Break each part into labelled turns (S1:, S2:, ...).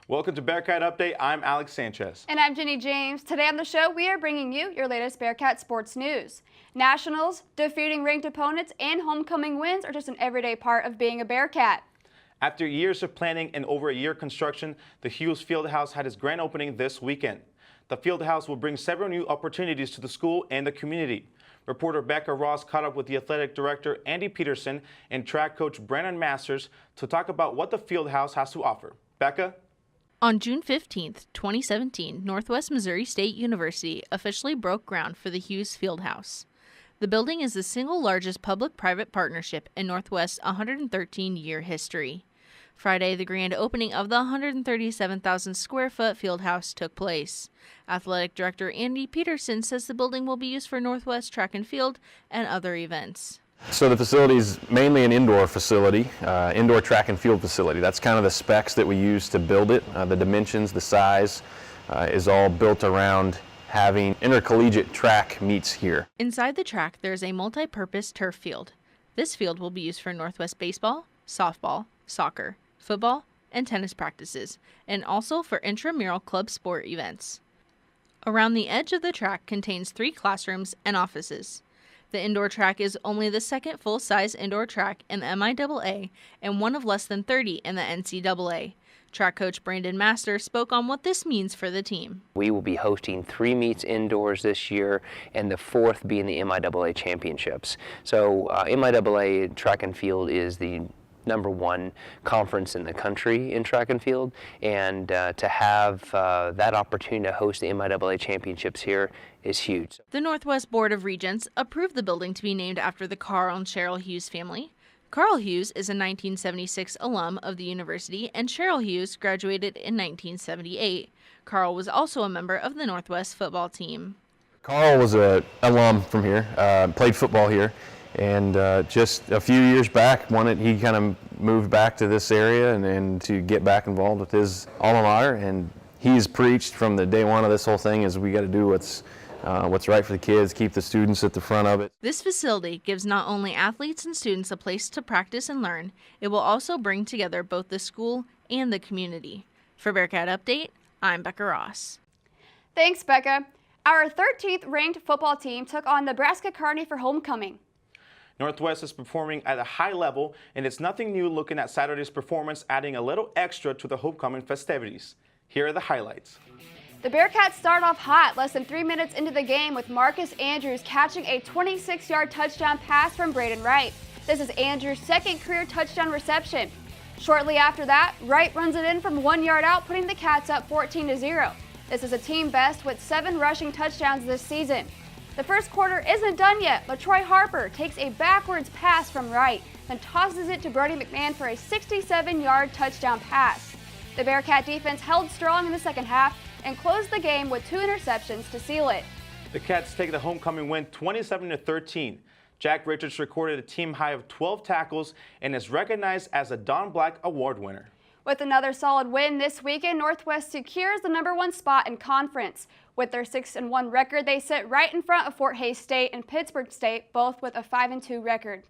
S1: Welcome to Bearcat Update. I'm Alex Sanchez.
S2: And I'm Jenny James. Today on the show, we are bringing you your latest Bearcat sports news. Nationals, defeating ranked opponents, and homecoming wins are just an everyday part of being a Bearcat.
S1: After years of planning and over a year construction, the Hughes Fieldhouse had its grand opening this weekend. The Fieldhouse will bring several new opportunities to the school and the community. Reporter Becca Ross caught up with the athletic director Andy Peterson and track coach Brandon Masters to talk about what the Fieldhouse has to offer. Becca?
S3: On June 15, 2017, Northwest Missouri State University officially broke ground for the Hughes Fieldhouse. The building is the single largest public-private partnership in Northwest's 113-year history. Friday, the grand opening of the 137,000-square-foot Fieldhouse took place. Athletic Director Andy Peterson says the building will be used for Northwest track and field and other events.
S4: So the facility is mainly an indoor facility, indoor track and field facility. That's kind of the specs that we use to build it. The dimensions, the size is all built around having intercollegiate track meets here.
S3: Inside the track, there is a multi-purpose turf field. This field will be used for Northwest baseball, softball, soccer, football, and tennis practices, and also for intramural club sport events. Around the edge of the track contains 3 classrooms and offices. The indoor track is only the second full-size indoor track in the MIAA and one of less than 30 in the NCAA. Track coach Brandon Masters spoke on what this means for the team.
S5: We will be hosting 3 meets indoors this year, and the 4th being the MIAA championships. So MIAA track and field is the #1 conference in the country in track and field, and to have that opportunity to host the MIAA championships here is huge.
S3: The Northwest Board of Regents approved the building to be named after the Carl and Cheryl Hughes family. Carl Hughes is a 1976 alum of the university, and Cheryl Hughes graduated in 1978. Carl was also a member of the Northwest football team.
S4: Carl was an alum from here, played football here, and just a few years back, he kind of moved back to this area and to get back involved with his alma mater. And he's preached from the day one of this whole thing is we got to do what's right for the kids, keep the students at the front of it.
S3: This facility gives not only athletes and students a place to practice and learn, it will also bring together both the school and the community. For Bearcat Update, I'm Becca Ross.
S2: Thanks, Becca. Our 13th ranked football team took on Nebraska Kearney for homecoming.
S1: Northwest is performing at a high level, and it's nothing new looking at Saturday's performance, adding a little extra to the homecoming festivities. Here are the highlights.
S2: The Bearcats start off hot less than 3 minutes into the game with Marcus Andrews catching a 26-yard touchdown pass from Braden Wright. This is Andrews' second career touchdown reception. Shortly after that, Wright runs it in from 1 yard out, putting the Cats up 14-0. This is a team best with 7 rushing touchdowns this season. The first quarter isn't done yet, but Troy Harper takes a backwards pass from Wright, then tosses it to Brody McMahon for a 67-yard touchdown pass. The Bearcat defense held strong in the second half and closed the game with 2 interceptions to seal it.
S1: The Cats take the homecoming win 27-13. Jack Richards recorded a team high of 12 tackles and is recognized as a Don Black Award winner.
S2: With another solid win this weekend, Northwest secures the #1 spot in conference. With their 6-1 record, they sit right in front of Fort Hays State and Pittsburgh State, both with a 5-2 record.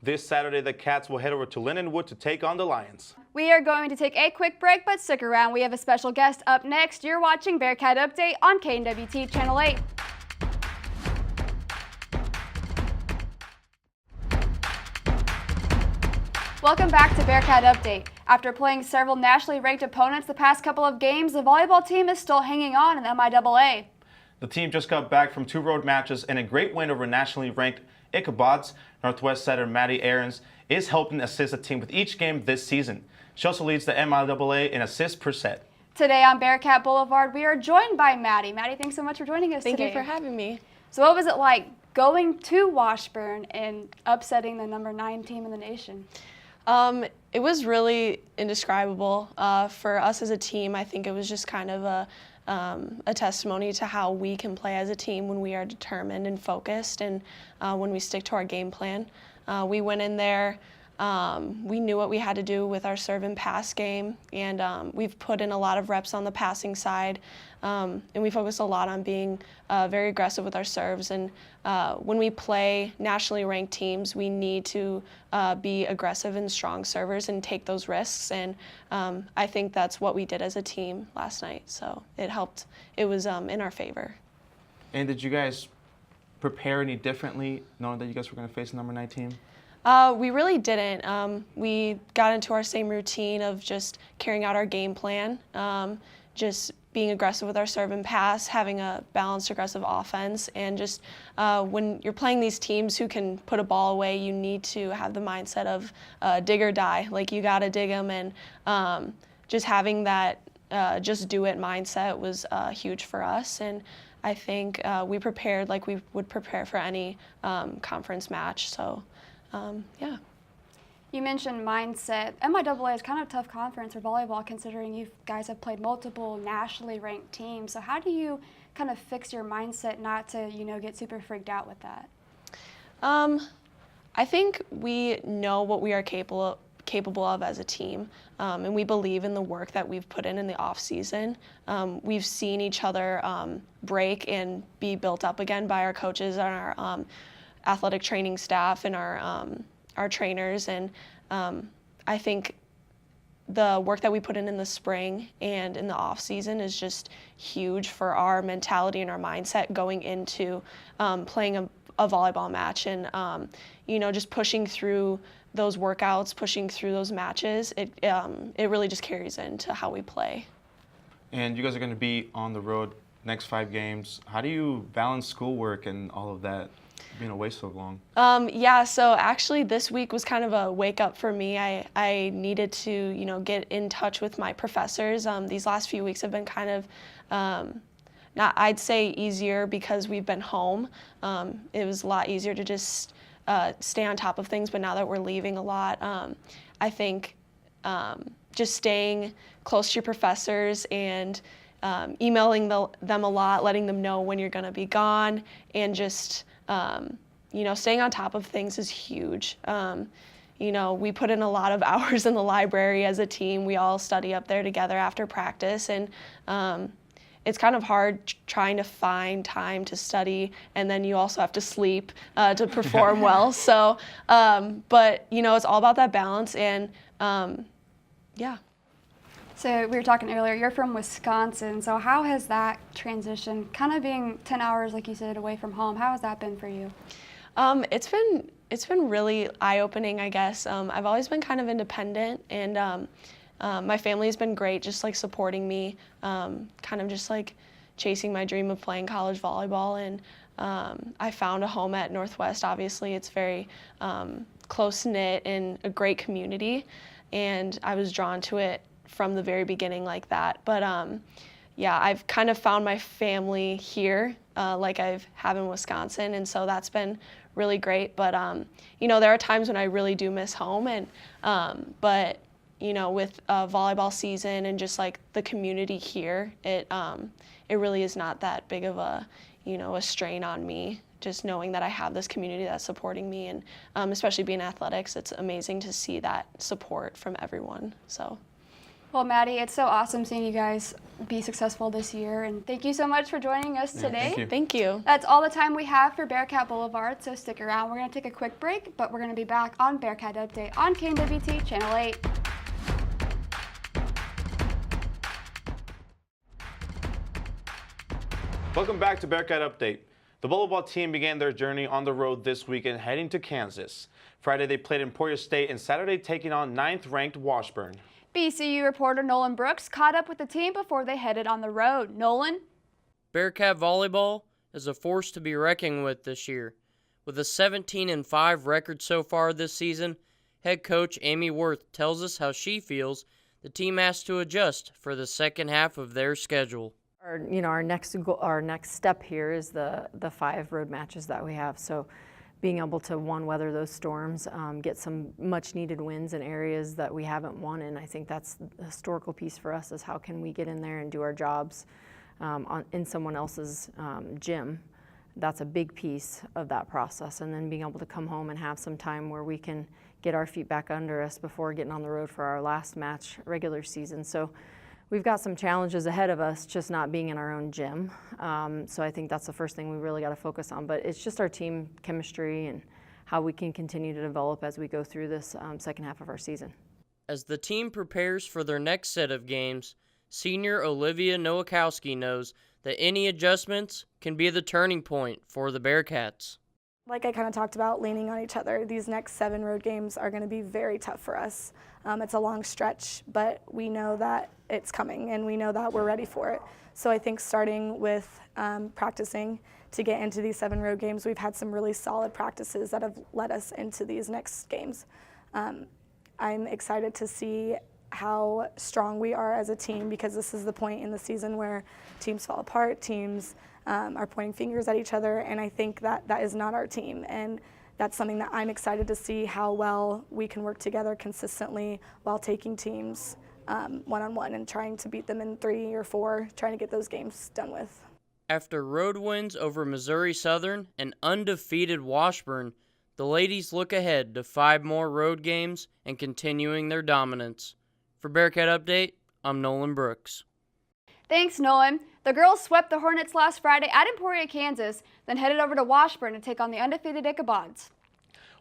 S1: This Saturday, the Cats will head over to Lindenwood to take on the Lions.
S2: We are going to take a quick break, but stick around. We have a special guest up next. You're watching Bearcat Update on KNWT Channel 8. Welcome back to Bearcat Update. After playing several nationally ranked opponents the past couple of games, the volleyball team is still hanging on in the MIAA.
S1: The team just got back from 2 road matches and a great win over nationally ranked Ichabod's. Northwest setter Maddie Aarons is helping assist the team with each game this season. She also leads the MIAA in assists per set.
S2: Today on Bearcat Boulevard, we are joined by Maddie. Maddie, thanks so much for joining us today.
S6: Thank you for having me.
S2: So what was it like going to Washburn and upsetting the #9 team in the nation?
S6: It was really indescribable. For us as a team, I think it was just kind of a testimony to how we can play as a team when we are determined and focused and when we stick to our game plan. We went in there we knew what we had to do with our serve and pass game, and we've put in a lot of reps on the passing side, and we focused a lot on being very aggressive with our serves. And when we play nationally ranked teams, we need to be aggressive and strong servers and take those risks, and I think that's what we did as a team last night, so it helped. It was in our favor.
S1: And did you guys prepare any differently, knowing that you guys were going to face a number 9 team?
S6: We really didn't. We got into our same routine of just carrying out our game plan, just being aggressive with our serve and pass, having a balanced, aggressive offense, and just when you're playing these teams who can put a ball away, you need to have the mindset of dig or die. Like, you got to dig them, and just having that just do it mindset was huge for us. And I think we prepared like we would prepare for any conference match. So. Yeah.
S2: You mentioned mindset. MIAA is kind of a tough conference for volleyball, considering you guys have played multiple nationally ranked teams. So how do you kind of fix your mindset not to, get super freaked out with that?
S6: I think we know what we are capable of as a team, and we believe in the work that we've put in the off season. We've seen each other break and be built up again by our coaches and our athletic training staff and our trainers, and I think the work that we put in the spring and in the off season is just huge for our mentality and our mindset going into playing a volleyball match, and just pushing through those workouts, pushing through those matches. It really just carries into how we play.
S1: And you guys are going to be on the road next 5 games. How do you balance schoolwork and all of that, being away so long?
S6: Yeah, so actually this week was kind of a wake up for me. I needed to, get in touch with my professors. These last few weeks have been kind of, not, I'd say, easier because we've been home. It was a lot easier to just stay on top of things, but now that we're leaving a lot, I think just staying close to your professors and emailing them a lot, letting them know when you're going to be gone, and just staying on top of things is huge. We put in a lot of hours in the library as a team. We all study up there together after practice, and it's kind of hard trying to find time to study, and then you also have to sleep to perform well. So, but it's all about that balance, and yeah.
S2: So we were talking earlier, you're from Wisconsin, so how has that transition, kind of being 10 hours, like you said, away from home, how has that been for you?
S6: It's been really eye-opening, I guess. I've always been kind of independent, and my family's been great, just like supporting me, kind of just like chasing my dream of playing college volleyball. And I found a home at Northwest. Obviously, it's very close-knit and a great community, and I was drawn to it from the very beginning like that. But yeah, I've kind of found my family here, like I've had in Wisconsin, and so that's been really great. But there are times when I really do miss home, and but with volleyball season and just like the community here, it really is not that big of a a strain on me. Just knowing that I have this community that's supporting me, and especially being in athletics, it's amazing to see that support from everyone. So.
S2: Well, Maddie, it's so awesome seeing you guys be successful this year, and thank you so much for joining us today.
S6: Thank you.
S2: That's all the time we have for Bearcat Boulevard, so stick around. We're going to take a quick break, but we're going to be back on Bearcat Update on KNWT Channel 8.
S1: Welcome back to Bearcat Update. The volleyball team began their journey on the road this weekend, heading to Kansas. Friday, they played Emporia State, and Saturday, taking on 9th-ranked Washburn.
S2: BCU reporter Nolan Brooks caught up with the team before they headed on the road. Nolan?
S7: Bearcat volleyball is a force to be reckoned with this year. With a 17-5 record so far this season, head coach Amy Worth tells us how she feels the team has to adjust for the second half of their schedule.
S8: Our next step here is the 5 road matches that we have. So being able to, weather those storms, get some much-needed wins in areas that we haven't won in. I think that's the historical piece for us, is how can we get in there and do our jobs in someone else's gym, that's a big piece of that process. And then being able to come home and have some time where we can get our feet back under us before getting on the road for our last match regular season. So we've got some challenges ahead of us, just not being in our own gym. So I think that's the first thing we really got to focus on. But it's just our team chemistry and how we can continue to develop as we go through this second half of our season.
S7: As the team prepares for their next set of games, senior Olivia Nowakowski knows that any adjustments can be the turning point for the Bearcats.
S9: Like I kind of talked about, leaning on each other, these next 7 road games are going to be very tough for us. It's a long stretch, but we know that it's coming and we know that we're ready for it. So I think starting with practicing to get into these 7 road games, we've had some really solid practices that have led us into these next games. I'm excited to see how strong we are as a team, because this is the point in the season where teams fall apart, teams are pointing fingers at each other, and I think that that is not our team. And that's something that I'm excited to see, how well we can work together consistently while taking teams one-on-one and trying to beat them in 3 or 4, trying to get those games done with.
S7: After road wins over Missouri Southern and undefeated Washburn, the ladies look ahead to 5 more road games and continuing their dominance. For Bearcat Update, I'm Nolan Brooks.
S2: Thanks, Nolan. The girls swept the Hornets last Friday at Emporia, Kansas, then headed over to Washburn to take on the undefeated Ichabods.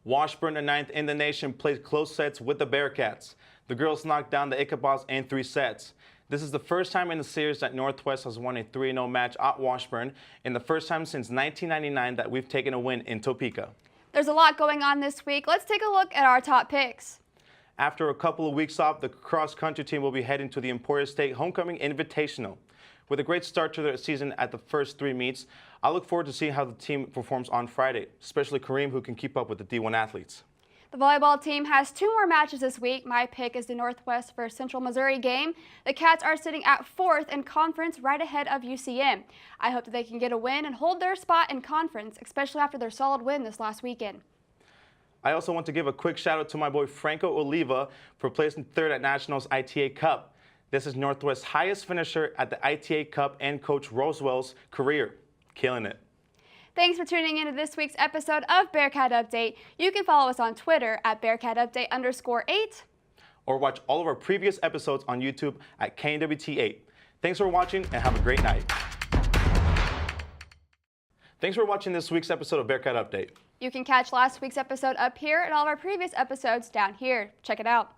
S1: Washburn, the 9th in the nation, played close sets with the Bearcats. The girls knocked down the Ichabods in 3 sets. This is the first time in the series that Northwest has won a 3-0 match at Washburn, and the first time since 1999 that we've taken a win in Topeka.
S2: There's a lot going on this week. Let's take a look at our top picks.
S1: After a couple of weeks off, the cross-country team will be heading to the Emporia State Homecoming Invitational. With a great start to their season at the first 3 meets, I look forward to seeing how the team performs on Friday, especially Kareem, who can keep up with the D1 athletes.
S2: The volleyball team has 2 more matches this week. My pick is the Northwest vs. Central Missouri game. The Cats are sitting at 4th in conference, right ahead of UCM. I hope that they can get a win and hold their spot in conference, especially after their solid win this last weekend.
S1: I also want to give a quick shout out to my boy Franco Oliva for placing 3rd at Nationals ITA Cup. This is Northwest's highest finisher at the ITA Cup and Coach Roswell's career. Killing it.
S2: Thanks for tuning in to this week's episode of Bearcat Update. You can follow us on Twitter at BearcatUpdate_8.
S1: Or watch all of our previous episodes on YouTube at KNWT 8. Thanks for watching and have a great night. Thanks for watching this week's episode of Bearcat Update.
S2: You can catch last week's episode up here and all of our previous episodes down here. Check it out.